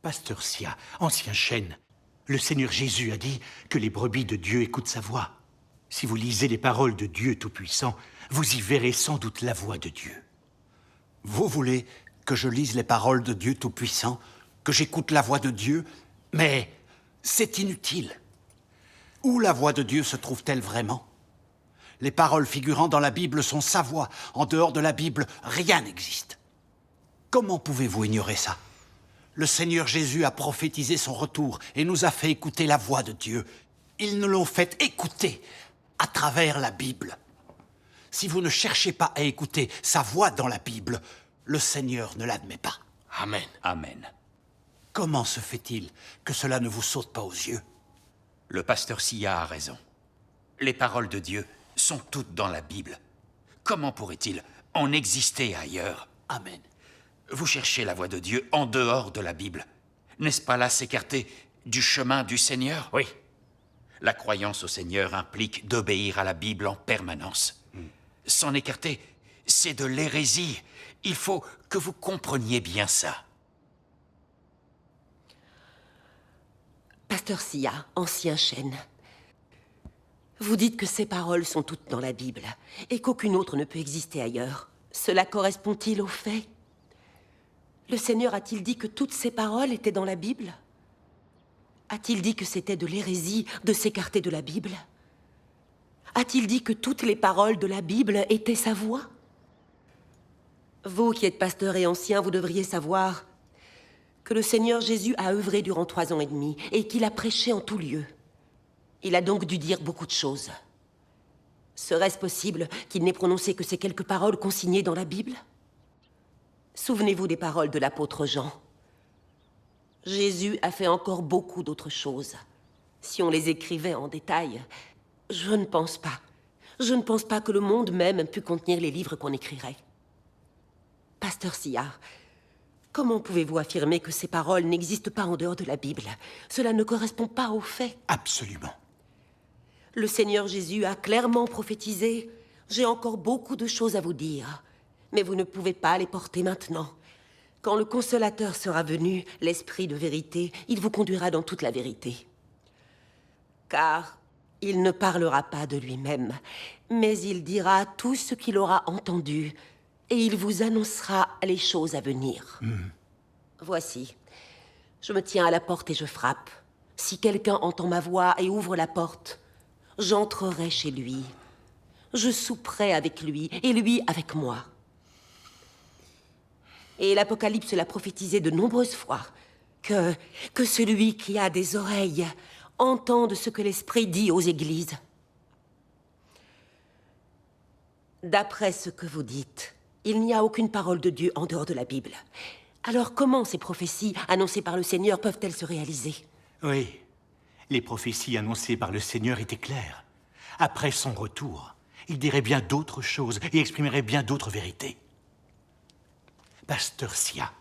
Pasteur Sia, ancien chêne, le Seigneur Jésus a dit que les brebis de Dieu écoutent sa voix. Si vous lisez les paroles de Dieu Tout-Puissant, vous y verrez sans doute la voix de Dieu. Vous voulez que je lise les paroles de Dieu Tout-Puissant, que j'écoute la voix de Dieu? Mais c'est inutile. Où la voix de Dieu se trouve-t-elle vraiment? Les paroles figurant dans la Bible sont sa voix. En dehors de la Bible, rien n'existe. Comment pouvez-vous ignorer ça? Le Seigneur Jésus a prophétisé son retour et nous a fait écouter la voix de Dieu. Ils nous l'ont fait écouter à travers la Bible. Si vous ne cherchez pas à écouter sa voix dans la Bible, le Seigneur ne l'admet pas. Amen. Amen. Comment se fait-il que cela ne vous saute pas aux yeux? Le pasteur Sia a raison. Les paroles de Dieu sont toutes dans la Bible. Comment pourrait-il en exister ailleurs? Amen. Vous cherchez la voix de Dieu en dehors de la Bible. N'est-ce pas là s'écarter du chemin du Seigneur? Oui. La croyance au Seigneur implique d'obéir à la Bible en permanence. S'en écarter, c'est de l'hérésie. Il faut que vous compreniez bien ça. Pasteur Sia, ancien chêne. Vous dites que ces paroles sont toutes dans la Bible et qu'aucune autre ne peut exister ailleurs. Cela correspond-il aux faits? Le Seigneur a-t-il dit que toutes ces paroles étaient dans la Bible? A-t-il dit que c'était de l'hérésie de s'écarter de la Bible? A-t-il dit que toutes les paroles de la Bible étaient sa voix? Vous qui êtes pasteur et ancien, vous devriez savoir que le Seigneur Jésus a œuvré durant 3 ans et demi et qu'il a prêché en tout lieu. Il a donc dû dire beaucoup de choses. Serait-ce possible qu'il n'ait prononcé que ces quelques paroles consignées dans la Bible? Souvenez-vous des paroles de l'apôtre Jean. Jésus a fait encore beaucoup d'autres choses. Si on les écrivait en détail, je ne pense pas. Je ne pense pas que le monde même pût contenir les livres qu'on écrirait. Pasteur Sia, comment pouvez-vous affirmer que ces paroles n'existent pas en dehors de la Bible? Cela ne correspond pas aux faits. Absolument. Le Seigneur Jésus a clairement prophétisé « J'ai encore beaucoup de choses à vous dire, mais vous ne pouvez pas les porter maintenant. Quand le Consolateur sera venu, l'Esprit de vérité, il vous conduira dans toute la vérité. Car il ne parlera pas de lui-même, mais il dira tout ce qu'il aura entendu, et il vous annoncera les choses à venir. Voici, je me tiens à la porte et je frappe. Si quelqu'un entend ma voix et ouvre la porte, j'entrerai chez lui. Je souperai avec lui, et lui avec moi. » Et l'Apocalypse l'a prophétisé de nombreuses fois, que celui qui a des oreilles entende ce que l'Esprit dit aux églises. D'après ce que vous dites, il n'y a aucune parole de Dieu en dehors de la Bible. Alors comment ces prophéties annoncées par le Seigneur peuvent-elles se réaliser? Oui, les prophéties annoncées par le Seigneur étaient claires. Après son retour, il dirait bien d'autres choses et exprimerait bien d'autres vérités. Pasteur Sia,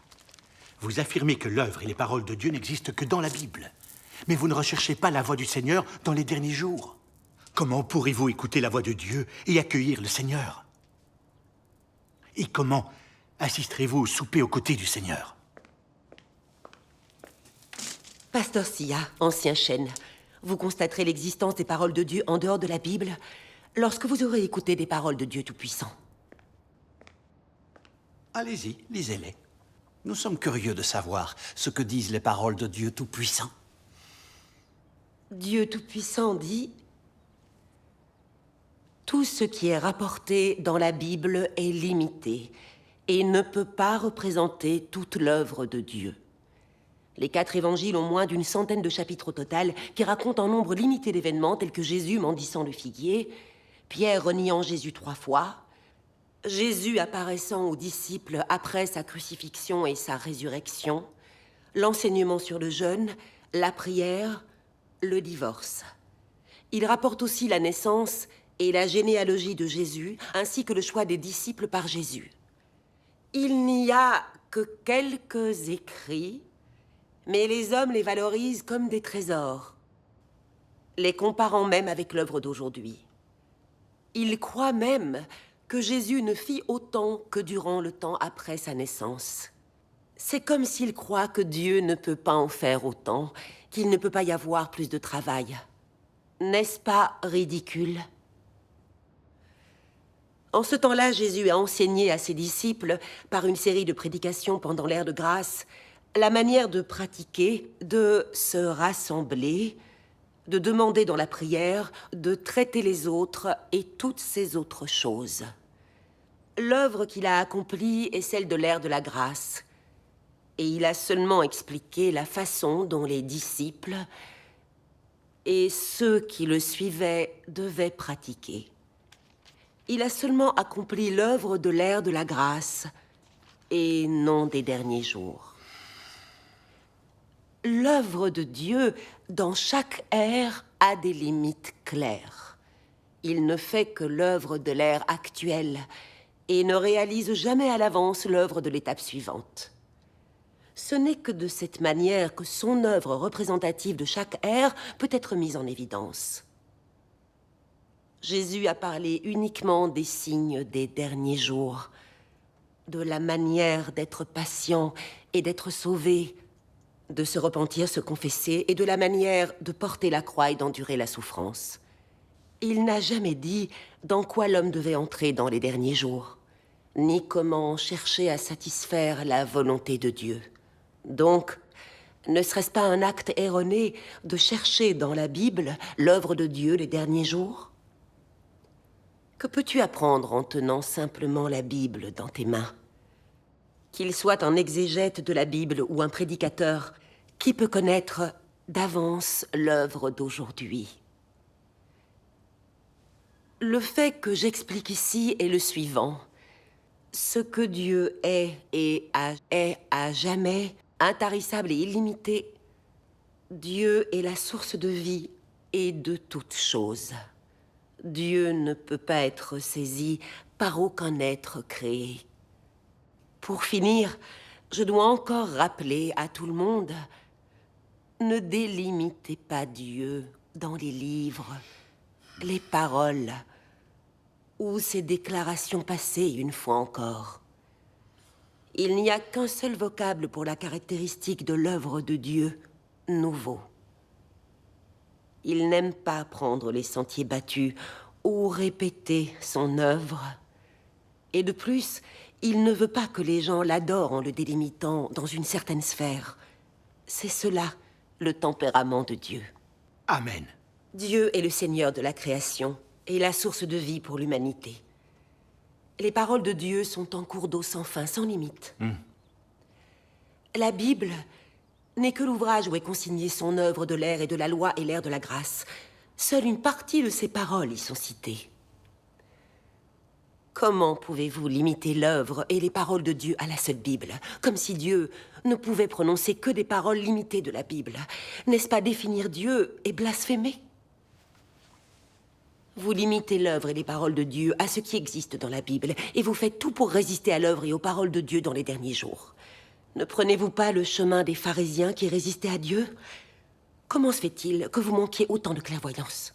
vous affirmez que l'œuvre et les paroles de Dieu n'existent que dans la Bible. Mais vous ne recherchez pas la voix du Seigneur dans les derniers jours. Comment pourrez-vous écouter la voix de Dieu et accueillir le Seigneur? Et comment assisterez-vous au souper aux côtés du Seigneur? Pasteur Sia, ancien chêne, vous constaterez l'existence des paroles de Dieu en dehors de la Bible lorsque vous aurez écouté des paroles de Dieu Tout-Puissant. Allez-y, lisez-les. Nous sommes curieux de savoir ce que disent les paroles de Dieu Tout-Puissant. Dieu Tout-Puissant dit « Tout ce qui est rapporté dans la Bible est limité et ne peut pas représenter toute l'œuvre de Dieu. Les 4 évangiles ont moins d'une centaine de chapitres au total qui racontent un nombre limité d'événements tels que Jésus mendicant le figuier, Pierre reniant Jésus 3 fois, Jésus apparaissant aux disciples après sa crucifixion et sa résurrection, l'enseignement sur le jeûne, la prière, le divorce. Il rapporte aussi la naissance et la généalogie de Jésus, ainsi que le choix des disciples par Jésus. Il n'y a que quelques écrits, mais les hommes les valorisent comme des trésors, les comparant même avec l'œuvre d'aujourd'hui. Ils croient même que Jésus ne fit autant que durant le temps après sa naissance. C'est comme s'il croit que Dieu ne peut pas en faire autant, qu'il ne peut pas y avoir plus de travail. N'est-ce pas ridicule? En ce temps-là, Jésus a enseigné à ses disciples, par une série de prédications pendant l'ère de grâce, la manière de pratiquer, de se rassembler, de demander dans la prière, de traiter les autres et toutes ces autres choses. L'œuvre qu'il a accomplie est celle de l'ère de la grâce. Et il a seulement expliqué la façon dont les disciples et ceux qui le suivaient devaient pratiquer. Il a seulement accompli l'œuvre de l'ère de la grâce et non des derniers jours. L'œuvre de Dieu, dans chaque ère, a des limites claires. Il ne fait que l'œuvre de l'ère actuelle et ne réalise jamais à l'avance l'œuvre de l'étape suivante. Ce n'est que de cette manière que son œuvre représentative de chaque ère peut être mise en évidence. Jésus a parlé uniquement des signes des derniers jours, de la manière d'être patient et d'être sauvé, de se repentir, se confesser, et de la manière de porter la croix et d'endurer la souffrance. Il n'a jamais dit dans quoi l'homme devait entrer dans les derniers jours, ni comment chercher à satisfaire la volonté de Dieu. Donc, ne serait-ce pas un acte erroné de chercher dans la Bible l'œuvre de Dieu les derniers jours? Que peux-tu apprendre en tenant simplement la Bible dans tes mains? Qu'il soit un exégète de la Bible ou un prédicateur, qui peut connaître d'avance l'œuvre d'aujourd'hui? Le fait que j'explique ici est le suivant. Ce que Dieu est et est à jamais, intarissable et illimité, Dieu est la source de vie et de toutes choses. Dieu ne peut pas être saisi par aucun être créé. Pour finir, je dois encore rappeler à tout le monde, ne délimitez pas Dieu dans les livres, les paroles, ou ses déclarations passées une fois encore. Il n'y a qu'un seul vocable pour la caractéristique de l'œuvre de Dieu, nouveau. Il n'aime pas prendre les sentiers battus ou répéter son œuvre. Et de plus, il ne veut pas que les gens l'adorent en le délimitant dans une certaine sphère. C'est cela, le tempérament de Dieu. Amen. Dieu est le Seigneur de la création et la source de vie pour l'humanité. Les paroles de Dieu sont en cours d'eau sans fin, sans limite. La Bible n'est que l'ouvrage où est consignée son œuvre de l'ère et de la loi et l'ère de la grâce. Seule une partie de ses paroles y sont citées. Comment pouvez-vous limiter l'œuvre et les paroles de Dieu à la seule Bible, comme si Dieu ne pouvait prononcer que des paroles limitées de la Bible? N'est-ce pas définir Dieu et blasphémer? Vous limitez l'œuvre et les paroles de Dieu à ce qui existe dans la Bible, et vous faites tout pour résister à l'œuvre et aux paroles de Dieu dans les derniers jours. Ne prenez-vous pas le chemin des pharisiens qui résistaient à Dieu? Comment se fait-il que vous manquiez autant de clairvoyance?